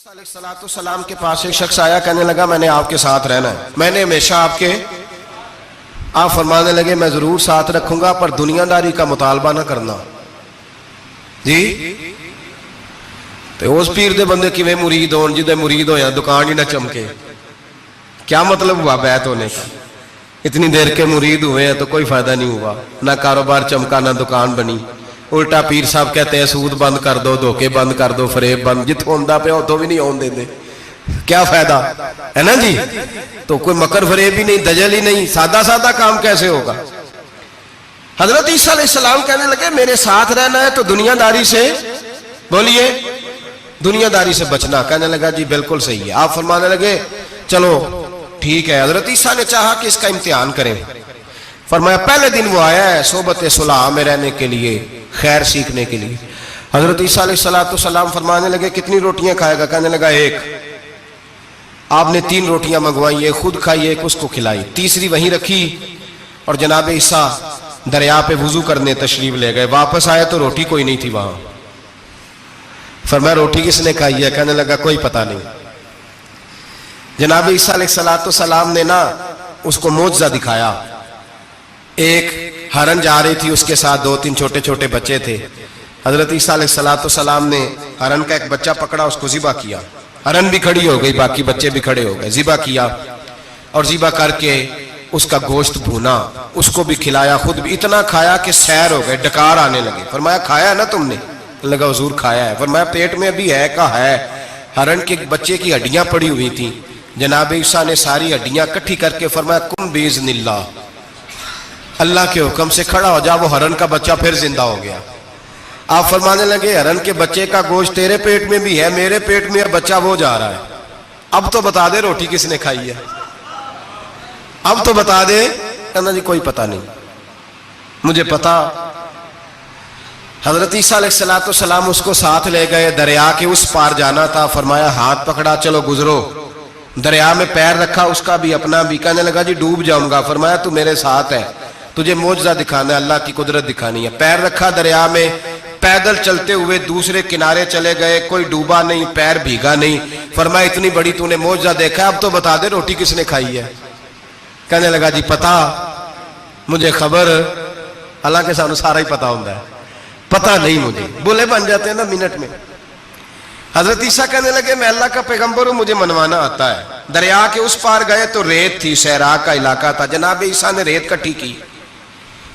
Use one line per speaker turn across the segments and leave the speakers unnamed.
सलाम के पास एक शख्स आया, कहने लगा मैंने आपके साथ रहना है, मैंने हमेशा आपके। आप फरमाने लगे मैं जरूर साथ रखूंगा पर दुनियादारी का मुतालबा ना करना जी। तो उस पीर दे बंदे किवें मुरीद होन जिदे मुरीद होया दुकान ही ना चमके, क्या मतलब हुआ बैत होने का? इतनी देर के मुरीद हुए हैं तो कोई फायदा नहीं हुआ, ना कारोबार चमका ना दुकान बनी। उल्टा पीर साहब कहते हैं सूद बंद कर दो, धोखे बंद कर दो, फरेब बंद, जितों आंदा पे उतों भी नहीं आउण देंदे, क्या फायदा है ना जी। तो कोई मकर फरेब ही नहीं, दजल ही नहीं, सादा सादा काम कैसे होगा? हजरत ईसा अलैहिस्सलाम कहने लगे मेरे साथ रहना है तो दुनियादारी से, बोलिए दुनियादारी से बचना। कहने लगा जी बिल्कुल सही है। आप फरमाने लगे चलो ठीक है। हजरत ईसा ने चाहा कि इसका इम्तिहान करें। फरमाया पहले दिन वो आया है सोबत सुलह में रहने के लिए, खैर सीखने के लिए। हजरत ईसा अलैहिस्सलाम फरमाने लगे कितनी रोटियां खाएगा? कहने लगा एक। आपने 3 रोटियां मंगवाई, एक खुद खाई, एक उसको खिलाई, तीसरी वहीं रखी और जनाब ईसा दरिया पे वुजू करने तशरीफ ले गए। वापस आए तो रोटी कोई नहीं थी वहां। फरमाया रोटी किसने खाई है? कहने लगा कोई पता नहीं। जनाब ईसा अलैहिस्सलाम ने ना उसको मोजज़ा दिखाया। एक हरन जा रही थी, उसके साथ 2-3 छोटे छोटे बच्चे थे। हजरत ईसा अलैहिस्सलाम ने हरन का एक बच्चा पकड़ा, उसको ज़िबा किया। हरन भी खड़ी हो गई, बाकी बच्चे भी खड़े हो गए। ज़िबा किया और ज़िबा करके उसका गोश्त भूना, उसको भी खिलाया, खुद भी इतना खाया कि सैर हो गए, डकार आने लगे। फरमाया खाया ना तुमने? लगा हुजूर खाया है। फरमाया पेट में अभी है का है? हरन के बच्चे की हड्डियां पड़ी हुई थी। जनाब ईसा ने सारी हड्डियां इकट्ठी करके फरमाया कुम बिइज़्निल्लाह, अल्लाह के हुक्म से खड़ा हो जा। वो हरन का बच्चा फिर जिंदा हो गया। आप फरमाने लगे हरन के बच्चे का गोश्त तेरे पेट में भी है, मेरे पेट में बच्चा वो जा रहा है, अब तो बता दे रोटी किसने खाई है, अब तो बता दे। कहना जी कोई पता नहीं, मुझे पता। हजरत ईसा अलैहिस्सलाम उसको साथ ले गए, दरिया के उस पार जाना था। फरमाया हाथ पकड़ा चलो गुजरो। दरिया में पैर रखा, उसका भी अपना भी। कहने लगा जी डूब जाऊंगा। फरमाया तू मेरे साथ है, तुझे मोजज़ा दिखाना है, अल्लाह की कुदरत दिखानी है। पैर रखा दरिया में, पैदल चलते हुए दूसरे किनारे चले गए, कोई डूबा नहीं, पैर भीगा नहीं। फरमाया इतनी बड़ी तूने मोजज़ा देखा, अब तो बता दे रोटी किसने खाई है? कहने लगा जी पता, मुझे खबर, हालांकि सानू सारा ही पता होता है, पता नहीं मुझे, बोले बन जाते हैं ना मिनट में। हजरत ईसा कहने लगे मैं अल्लाह का पैगंबर हूं, मुझे मनवाना आता है। दरिया के उस पार गए तो रेत थी, सहरा का इलाका था। जनाब ईसा ने रेत इकट्ठी की,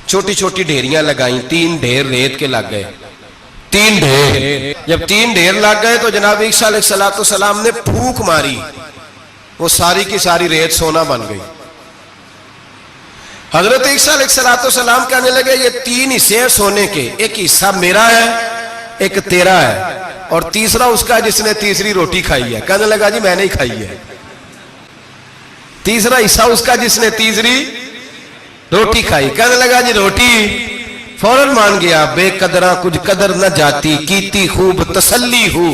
छोटी छोटी ढेरियां लगाई, 3 ढेर रेत के लग गए। 3 ढेर, जब 3 ढेर लग गए तो जनाब ईसा अलैहिस्सलाम ने फूंक मारी, वो सारी की सारी रेत सोना बन गई। हजरत ईसा अलैहिस्सलाम कहने लगे ये 3 हिस्से हैं सोने के, एक हिस्सा मेरा है, एक तेरा है और तीसरा उसका जिसने तीसरी रोटी खाई है। कहने लगा जी मैंने ही खाई है। तीसरा हिस्सा उसका जिसने तीसरी रोटी खाई। कहने लगा जी रोटी? फौरन मान गया। बेकदरा कुछ कदर न जाती, कीती खूब तसल्ली हूं,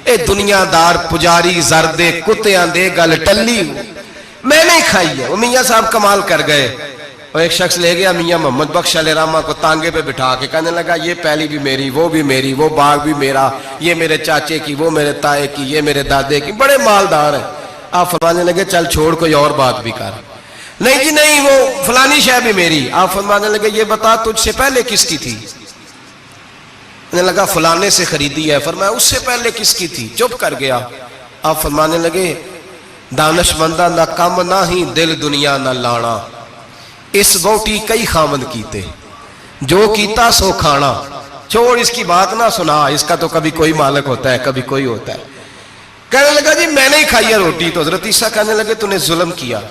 ए दुनियादार पुजारी जरदे कुत्तियां दे गल टल्ली हूं, मैंने ही खाई है। वो मियाँ साहब कमाल कर गए। और एक शख्स ले गया मियाँ मोहम्मद बख्श अलैहिर्रहमा को तांगे पे बिठा के, कहने लगा ये पहली भी मेरी, वो भी मेरी, वो बाग भी मेरा, ये मेरे चाचे की, वो मेरे ताए की, ये मेरे दादे की, बड़े मालदार हैं। आप फरमाने लगे चल छोड़ कोई और बात भी कर। नहीं जी नहीं, वो फलानी शय भी मेरी। आप फरमाने लगे ये बता तुझसे पहले किसकी थी? कहने लगा फलाने से खरीदी है। फरमाया उससे पहले किसकी थी? चुप कर गया। आप फरमाने लगे दानशमंदा ना कम ना ही दिल दुनिया ना लाना, इस वोटी कई खामद कीते, जो कीता सो खाना, छोड़ इसकी बात ना सुना, इसका तो कभी कोई मालिक होता है कभी कोई होता है। कहने लगा जी मैंने ही खाई है रोटी। तो हजरत ईसा कहने लगे तूने जुल्म किया,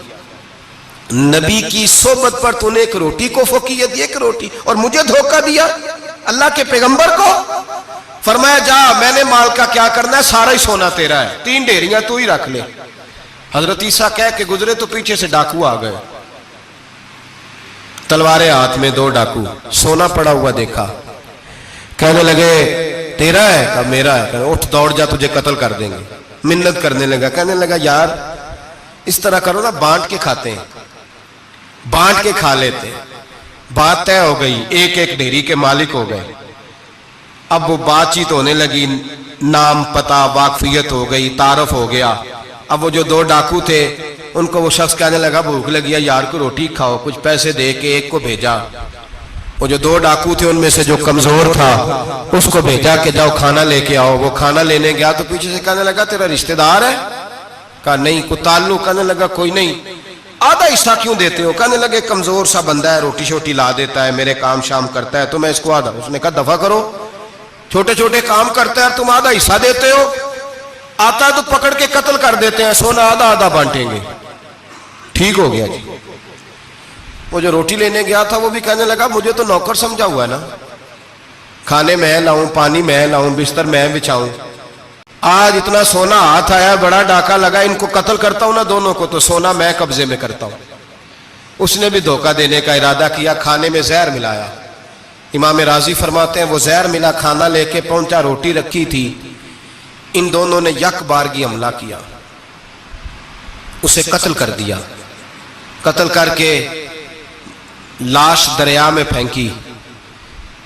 नबी की सोबत पर तूने एक रोटी को फकीयत दी, एक रोटी, और मुझे धोखा दिया अल्लाह के पैगंबर को। फरमाया जा मैंने माल का क्या करना है, सारा ही सोना तेरा है, 3 ढेरियां तू ही रख ले। हजरत ईसा कह के गुजरे तो पीछे से डाकू आ गए, तलवारें हाथ में, 2 डाकू, सोना पड़ा हुआ देखा। कहने लगे तेरा है? कहा मेरा है। कहने उठ दौड़ जा तुझे कत्ल कर देंगे। मिन्नत करने लगा। कहने लगा यार इस तरह करो ना, बांट के खाते हैं, बांट के खा लेते। बात तय हो गई, एक एक ढेरी के मालिक हो गए। अब वो बातचीत होने लगी, नाम पता वाकफियत हो गई, तारफ हो गया। अब वो जो दो डाकू थे उनको वो शख्स कहने लगा भूख लगी है यार को रोटी खाओ, कुछ पैसे दे के एक को भेजा। वो जो दो डाकू थे उनमें से जो कमजोर था उसको भेजा कि जाओ खाना लेके आओ। वो खाना लेने गया तो पीछे से कहने लगा तेरा रिश्तेदार है? कहा नहीं। को ताल्लुक? कहने लगा कोई नहीं। आधा हिस्सा क्यों देते हो? कहने लगे कमजोर सा बंदा है, रोटी शोटी ला देता है, मेरे काम शाम करता है, तो मैं इसको आधा। उसने कहा दफा करो, छोटे छोटे काम करता है तुम आधा हिस्सा देते हो, आता तो पकड़ के कत्ल कर देते हैं, सोना आधा आधा बांटेंगे। ठीक हो गया जी। वो जो रोटी लेने गया था वो भी कहने लगा मुझे तो नौकर समझा हुआ है ना, खाने मैं लाऊं, पानी मैं लाऊं, बिस्तर मैं बिछाऊं, आज इतना सोना हाथ आया, बड़ा डाका लगा, इनको कत्ल करता हूं ना दोनों को, तो सोना मैं कब्जे में करता हूं। उसने भी धोखा देने का इरादा किया, खाने में जहर मिलाया। इमाम राजी फरमाते हैं वो जहर मिला खाना लेके पहुंचा, रोटी रखी थी, इन दोनों ने यक बारगी हमला किया, उसे कत्ल कर दिया। कत्ल करके लाश दरिया में फेंकी,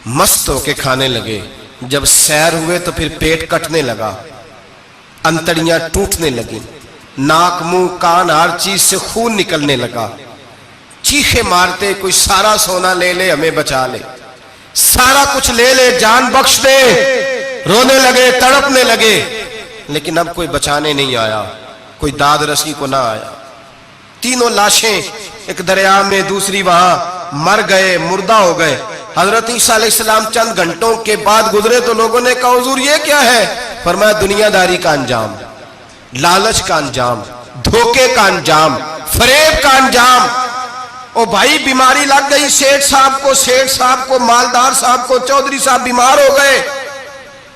मस्त होके खाने लगे। जब सैर हुए तो फिर पेट कटने लगा, अंतड़ियां टूटने लगी, नाक मुंह कान हर चीज से खून निकलने लगा। चीखे मारते कोई सारा सोना ले ले हमें बचा ले, सारा कुछ ले ले जान बख्श दे, रोने लगे तड़पने लगे, लेकिन अब कोई बचाने नहीं आया, कोई दाद रसी को ना आया। तीनों लाशें एक दरिया में, दूसरी वहां, मर गए, मुर्दा हो गए। हजरत ईसा अलैहिस्सलाम चंद घंटों के बाद गुजरे तो लोगों ने कहा हुजूर ये क्या है? फरमाया दुनियादारी का अंजाम, लालच का अंजाम, धोखे का अंजाम, फरेब का अंजाम। ओ भाई बीमारी लग गई सेठ साहब को, मालदार साहब को, चौधरी साहब बीमार हो गए,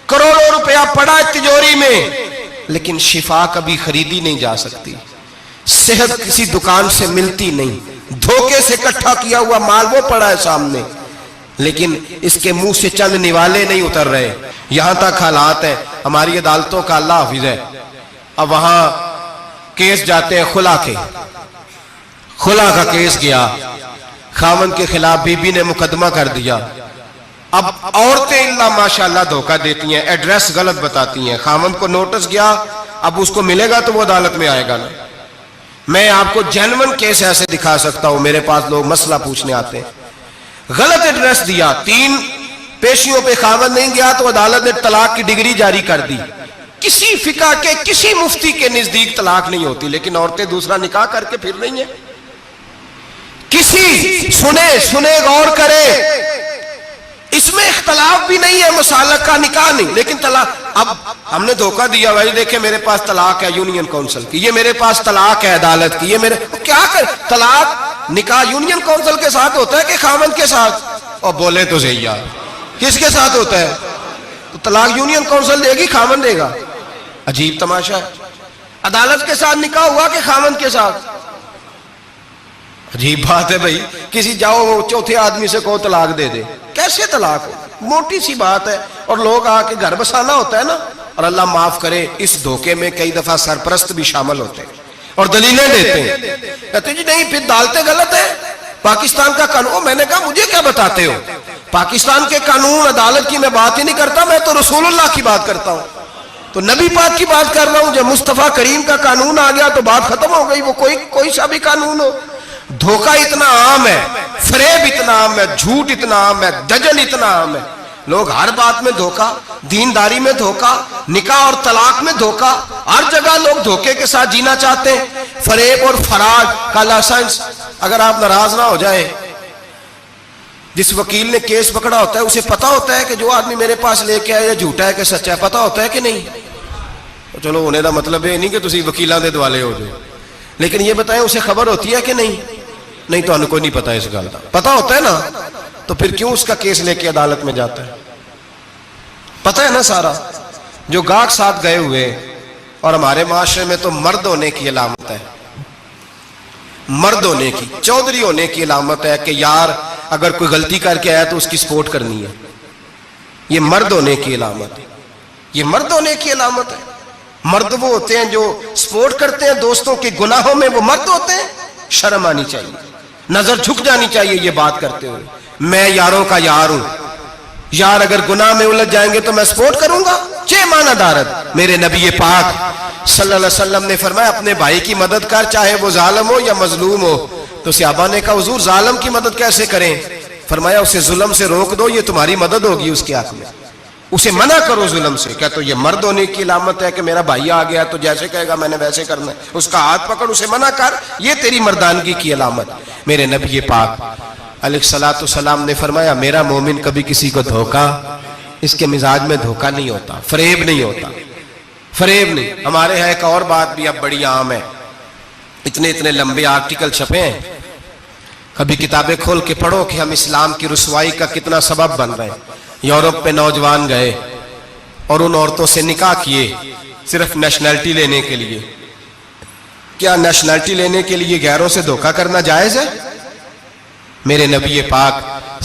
करोड़ों रुपया पड़ा है तिजोरी में, लेकिन शिफा कभी खरीदी नहीं जा सकती, सेहत किसी दुकान से मिलती नहीं, धोखे से इकट्ठा किया हुआ माल वो पड़ा है सामने, लेकिन इसके मुंह से चंद निवाले नहीं उतर रहे। यहां तक हालात है हमारी अदालतों का, अल्लाह हाफिज है। अब वहां केस जाते हैं खुला के, खुला का केस गया, खामन के खिलाफ बीबी ने मुकदमा कर दिया। अब औरतें इल्ला माशाल्लाह धोखा देती हैं, एड्रेस गलत बताती हैं, खामन को नोटिस गया, अब उसको मिलेगा तो वो अदालत में आएगा ना। मैं आपको जेन्युइन केस ऐसे दिखा सकता हूं, मेरे पास लोग मसला पूछने आते हैं, गलत एड्रेस दिया, 3 पेशियों पे खामन नहीं गया तो अदालत ने तलाक की डिग्री जारी कर दी। किसी फिका के किसी मुफ्ती के नजदीक तलाक नहीं होती, लेकिन औरतें दूसरा निकाह करके फिर रही हैं। किसी सुने गौर करे, इसमें इख्तलाफ भी नहीं है, मुसालक का निकाह नहीं, लेकिन तलाक। अब हमने धोखा दिया, भाई देखे मेरे पास तलाक है यूनियन काउंसिल की, ये मेरे पास तलाक है अदालत की, ये मेरे क्या कर, तलाक निकाह यूनियन काउंसिल के साथ होता है कि खामन के साथ? और बोले तो सही यार, किसके साथ होता है? तो तलाक यूनियन काउंसिल देगी, खामन देगा? अजीब तमाशा है। अदालत के साथ निकाह हुआ कि खामन के साथ? अजीब बात है भाई। किसी जाओ चौथे आदमी से कहो तलाक दे दे, कैसे तलाक हो? मोटी सी बात है। और लोग आके घर बसाना होता है ना, और अल्लाह माफ करे इस धोखे में कई दफा सरपरस्त भी शामिल होते हैं और दलीलें देते हैं, कहते जी नहीं फिर दालते गलत है, पाकिस्तान का कानून। मैंने कहा मुझे क्या बताते हो, पाकिस्तान के कानून अदालत की मैं बात ही नहीं करता, मैं तो रसूलुल्लाह की बात करता हूं, तो नबी पाक की बात कर रहा हूं। जब मुस्तफा करीम का कानून आ गया तो बात खत्म हो गई, वो कोई सा भी कानून हो। धोखा इतना आम है, फरेब इतना आम है, झूठ इतना आम है, दजल इतना आम है, लोग हर बात में धोखा, दीनदारी में धोखा, निकाह और तलाक में धोखा, हर जगह लोग धोखे के साथ जीना चाहते हैं। फरेब और फराड का लाइसेंस, अगर आप नाराज ना हो जाए, जिस वकील ने केस पकड़ा होता है उसे पता होता है कि जो आदमी मेरे पास लेके आया झूठा है कि सच्चा है, पता होता है कि नहीं? तो चलो होने का मतलब ये नहीं कि तुम वकीलों के दुआले हो जाओ, लेकिन ये बताएं उसे खबर होती है कि नहीं? नहीं तो कोई नहीं पता इस गल का, पता होता है ना, तो फिर क्यों उसका केस लेके अदालत में जाता है? पता है ना सारा। जो गाहक साथ गए हुए, और हमारे माशरे में तो मर्द होने की अलामत है, मर्द होने की, चौधरी होने की अलामत है कि यार अगर कोई गलती करके आया तो उसकी सपोर्ट करनी है। ये मर्द होने की अलामत है, ये मर्द होने की अलामत है। मर्द वो होते हैं जो सपोर्ट करते हैं दोस्तों के गुनाहों में, वो मर्द होते हैं। शर्म आनी चाहिए, नजर झुक जानी चाहिए ये बात करते हुए। मैं यारों का यार हूं, यार अगर गुनाह में उलझ जाएंगे तो मैं सपोर्ट करूंगा? चे माना दारद। मेरे नबी पाक सल्लल्लाहु अलैहि वसल्लम ने फरमाया अपने भाई की मदद कर, चाहे वो जालिम हो या मजलूम हो। तो सहाबा ने कहा हुजूर जालिम की मदद कैसे करें? फरमाया उसे जुल्म से रोक दो, ये तुम्हारी मदद होगी उसके हक में। उसे मना करो जुल्म से। क्या तो ये मर्द होने की अलामत है कि मेरा भाई आ गया तो जैसे कहेगा मैंने वैसे करना है? उसका हाथ पकड़, उसे मना कर, ये तेरी मर्दानगी की अलामत। मेरे नबी पाक अलैहिस्सलातु सलाम ने फरमाया मेरा मोमिन कभी किसी को धोखा, इसके मिजाज में धोखा नहीं होता, फरेब नहीं होता, फरेब नहीं। हमारे यहाँ एक और बात भी अब बड़ी आम है, इतने इतने लंबे आर्टिकल छपे हैं, कभी किताबें खोल के पढ़ो कि हम इस्लाम की रुसवाई का कितना सबब बन रहे हैं। यूरोप पे नौजवान गए और उन औरतों से निकाह किए सिर्फ नेशनैलिटी लेने के लिए। क्या नेशनैलिटी लेने के लिए गैरों से धोखा करना जायज है? मेरे नबी पाक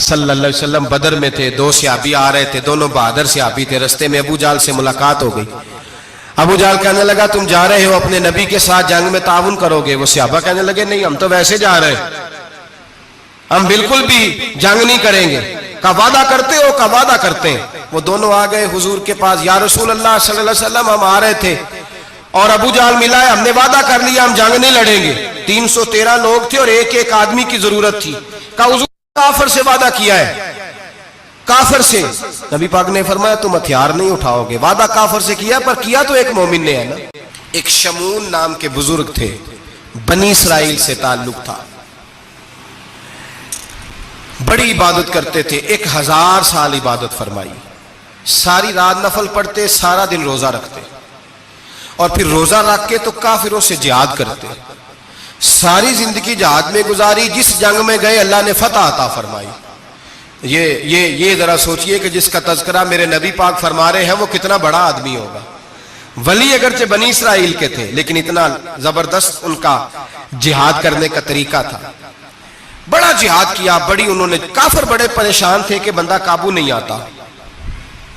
सल्लल्लाहु अलैहि वसल्लम बदर में थे, दो सहाबी आ रहे थे, दोनों बहादुर सहाबी थे। रस्ते में अबू जाल से मुलाकात हो गई। अबू जाल कहने लगा तुम जा रहे हो अपने नबी के साथ जंग में ताउन करोगे? वो सहाबा कहने लगे नहीं, हम तो वैसे जा रहे हैं, हम बिल्कुल भी जंग नहीं करेंगे। का वादा करते हो? का वादा करते हैं। वो दोनों आ गए हुजूर के पास, या रसूल अल्लाह सल्लल्लाहु अलैहि वसल्लम हम आ रहे थे और अबू जाल मिला है, हमने वादा कर लिया हम जंग नहीं लड़ेंगे। 313 लोग थे और एक एक आदमी की जरूरत थी। का हुजूर काफिर से वादा किया है? काफिर से? नबी पाक ने फरमाया तुम हथियार नहीं उठाओगे। वादा काफिर से किया, पर किया तो एक मोमिन ने है ना। एक शमून नाम के बुजुर्ग थे, बनी इसराइल से ताल्लुक था, बड़ी इबादत करते थे, 1000 साल इबादत फरमाई, सारी रात नफल पढ़ते, सारा दिन रोजा रखते और फिर रोजा रख के तो काफिरों से जिहाद करते। सारी जिंदगी जिहाद में गुजारी, जिस जंग में गए अल्लाह ने फतह अता फरमाई। ये जरा सोचिए कि जिसका तज़किरा मेरे नबी पाक फरमा रहे हैं वो कितना बड़ा आदमी होगा। वली अगरचे बनी इसराइल के थे लेकिन इतना जबरदस्त उनका जिहाद करने का तरीका था। बड़ा जिहाद किया, बड़ी उन्होंने, काफिर बड़े परेशान थे कि बंदा काबू नहीं आता।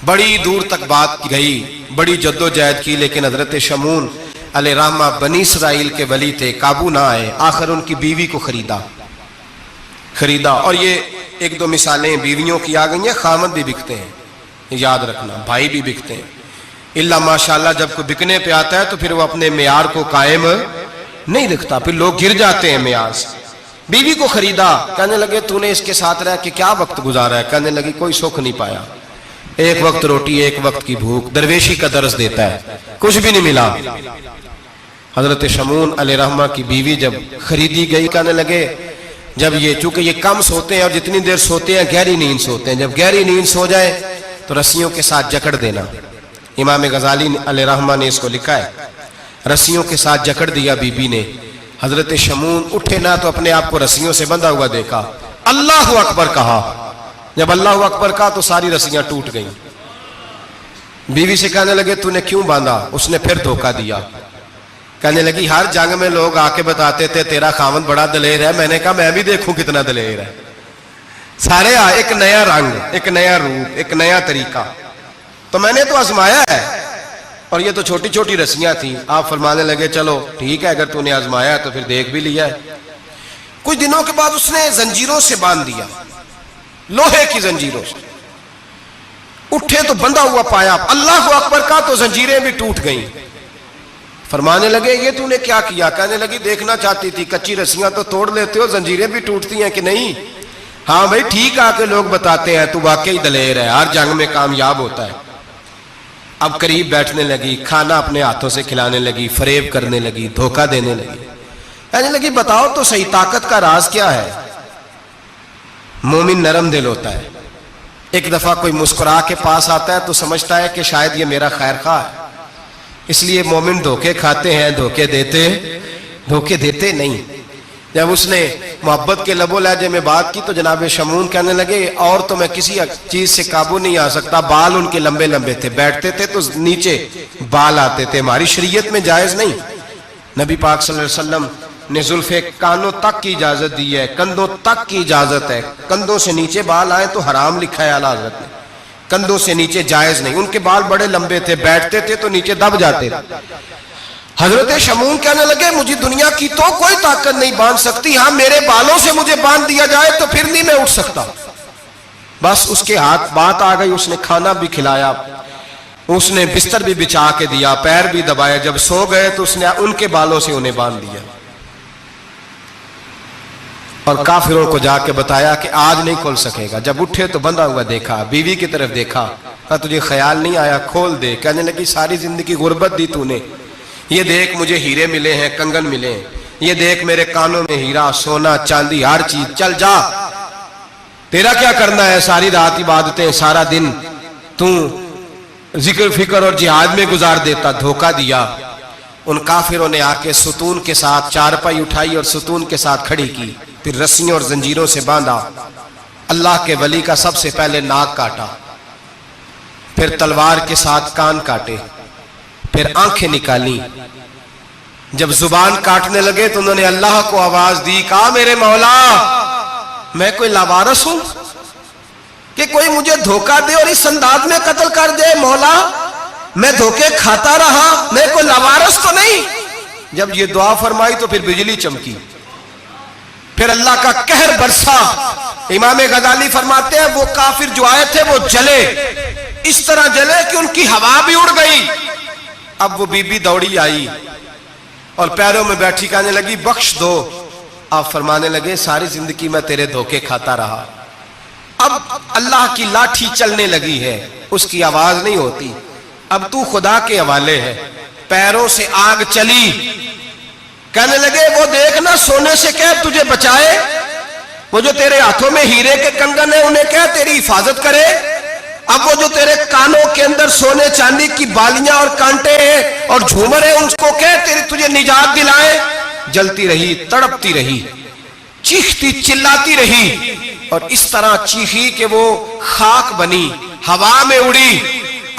बड़ी दूर तक बात गई, बड़ी जद्दोजहद की, लेकिन हजरत शमून अलैहिर्रहमा बनी इसराइल के वली थे, काबू ना आए। आखिर उनकी बीवी को खरीदा। और ये एक दो मिसालें बीवियों की आ गई हैं, खामद भी बिकते हैं, याद रखना, भाई भी बिकते हैं। इल्ला माशाल्लाह जब कोई बिकने पे आता है तो फिर वो अपने मेयार को कायम नहीं रखता, फिर लोग गिर जाते हैं मेयार से। बीवी को खरीदा, कहने लगे तूने इसके साथ रह के क्या वक्त गुजारा है? कहने लगी कोई सुख नहीं पाया, एक वक्त रोटी एक वक्त की भूख, दरवेशी का दर्ज देता है, कुछ भी नहीं मिला। हजरत शमून अलैहिर्रहमा की बीवी जब खरीदी गई, कहने लगे जब ये, चूंकि ये कम सोते हैं और जितनी देर सोते हैं गहरी नींद सोते हैं, जब गहरी नींद सो जाए तो रस्सियों के साथ जकड़ देना। इमाम गजाली अलैहिर्रहमा ने इसको लिखा है, रस्सियों के साथ जकड़ दिया बीबी ने। हजरत शमून उठे ना तो अपने आप को रस्सियों से बंधा हुआ देखा, अल्लाह अकबर कहा। जब अल्लाह अकबर कहा तो सारी रस्सियां टूट गईं। बीवी से कहने लगे तूने क्यों बांधा? उसने फिर धोखा दिया। कहने लगी हर जंग में लोग आके बताते थे तेरा खामद बड़ा दलेर है, मैंने कहा मैं भी देखूं कितना दलेर है। सारे एक नया रंग, एक नया रूप, एक नया तरीका, तो मैंने तो आजमाया है। और ये तो छोटी छोटी रस्सियां थी। आप फरमाने लगे चलो ठीक है, अगर तूने आजमाया तो फिर देख भी लिया है। कुछ दिनों के बाद उसने जंजीरों से बांध दिया, लोहे की जंजीरों से। उठे तो बंधा हुआ पाया, अल्लाह अकबर का तो जंजीरें भी टूट गईं। फरमाने लगे ये तूने क्या किया? कहने लगी देखना चाहती थी, कच्ची रस्सियां तो तोड़ लेते हो, जंजीरें भी टूटती हैं कि नहीं? हाँ भाई ठीक आके लोग बताते हैं तू वाकई दलेर है, हर जंग में कामयाब होता है। अब करीब बैठने लगी, खाना अपने हाथों से खिलाने लगी, फरेब करने लगी, धोखा देने लगी। कहने लगी बताओ तो सही ताकत का राज क्या है? मोमिन नरम दिल होता है। एक दफा कोई मुस्कुरा के पास आता है तो समझता है कि शायद ये मेरा खैर खा है, इसलिए मोमिन धोखे खाते हैं, धोखे देते नहीं। जब उसने मोहब्बत के लबो लहजे में बात की तो जनाब शमून कहने लगे और तो मैं किसी चीज से काबू नहीं आ सकता। बाल उनके लंबे लंबे थे, बैठते थे तो नीचे बाल आते थे, हमारी शरीयत में जायज नहीं। नबी पाक सल्लल्लाहु अलैहि वसल्लम ने जुल्फे कानों तक की इजाजत दी है, कंधों तक की इजाजत है। कंधों से नीचे बाल आए तो हराम लिखा है आला हज़रत ने, कंधों से नीचे जायज नहीं। उनके बाल बड़े लंबे थे, बैठते थे तो नीचे दब जाते थे। हजरत शमून कहने लगे मुझे दुनिया की तो कोई ताकत नहीं बांध सकती, हाँ मेरे बालों से मुझे बांध दिया जाए तो फिर नहीं मैं उठ सकता। बस उसके हाथ बात आ गई, उसने खाना भी खिलाया, उसने बिस्तर भी बिछा के दिया, पैर भी दबाया। जब सो गए तो उसने उनके बालों से उन्हें बांध दिया और काफिरों को जाके बताया कि आज नहीं खोल सकेगा। जब उठे तो बंधा हुआ देखा, बीवी की तरफ देखा, कहा तुझे ख्याल नहीं आया खोल दे। कहने लगी सारी जिंदगी गुर्बत दी तूने, ये देख मुझे हीरे मिले हैं, कंगन मिले हैं, ये देख मेरे कानों में हीरा सोना चांदी हर चीज, चल जा, तेरा क्या करना है, सारी रात इबादतें, सारा दिन तू जिक्र फिक्र और जिहाद में गुजार देता। धोखा दिया। उन काफिरों ने आके सुतून के साथ चारपाई उठाई और सुतून के साथ खड़ी की, फिर रस्सियों और जंजीरों से बांधा। अल्लाह के वली का सबसे पहले नाक काटा, फिर तलवार के साथ कान काटे, फिर आंखें निकाली। जब जुबान काटने लगे तो उन्होंने अल्लाह को आवाज दी, कहा मेरे मौला मैं कोई लावारस हूं कि कोई मुझे धोखा दे और इस अंदाज में कत्ल कर दे। मौला मैं धोखे खाता रहा, मैं कोई लावारस तो नहीं। जब ये दुआ फरमाई तो फिर बिजली चमकी, फिर अल्लाह का कहर बरसा। इमाम गजाली फरमाते हैं वो काफिर जो आए थे वो जले, इस तरह जले कि उनकी हवा भी उड़ गई। अब वो बीबी दौड़ी आई और पैरों में बैठी कहने लगी बख्श दो। आप फरमाने लगे सारी जिंदगी मैं तेरे धोखे खाता रहा, अब अल्लाह की लाठी चलने लगी है, उसकी आवाज नहीं होती, अब तू खुदा के हवाले है। पैरों से आग चली। कहने लगे वो देखना सोने से कह तुझे बचाए, वो जो तेरे हाथों में हीरे के कंगन है उन्हें कह तेरी हिफाजत करे। अब वो जो तेरे कानों के अंदर सोने चांदी की बालियां और कांटे हैं और झूमर है उसको कह तेरी तुझे निजात दिलाए। जलती रही, तड़पती रही, चीखती चिल्लाती रही और इस तरह चीखी कि वो खाक बनी, हवा में उड़ी।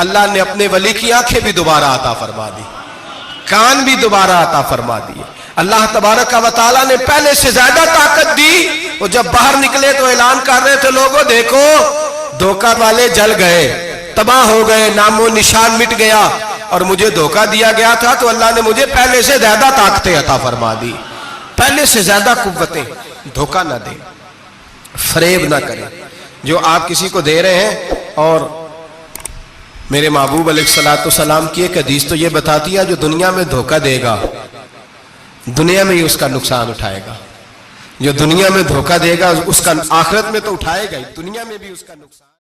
अल्लाह ने अपने वली की आंखें भी दोबारा अता फरमा दी, कान भी दोबारा अता फरमा दिए। अल्लाह तबारक व तआला ने पहले से ज्यादा ताकत दी। वो जब बाहर निकले तो ऐलान कर रहे थे लोगों देखो धोखा वाले जल गए, तबाह हो गए, नामो निशान मिट गया और मुझे धोखा दिया गया था तो अल्लाह ने मुझे पहले से ज्यादा ताकतें अता फरमा दी, पहले से ज्यादा कुव्वतें। धोखा ना दें, फरेब ना करें। जो आप किसी को दे रहे हैं, और मेरे महबूब अलैहिस्सलाम की एक हदीस तो ये बताती है जो दुनिया में धोखा देगा दुनिया में ही उसका नुकसान उठाएगा, जो दुनिया में धोखा देगा उसका आखिरत में तो उठाएगा ही, दुनिया में भी उसका नुकसान।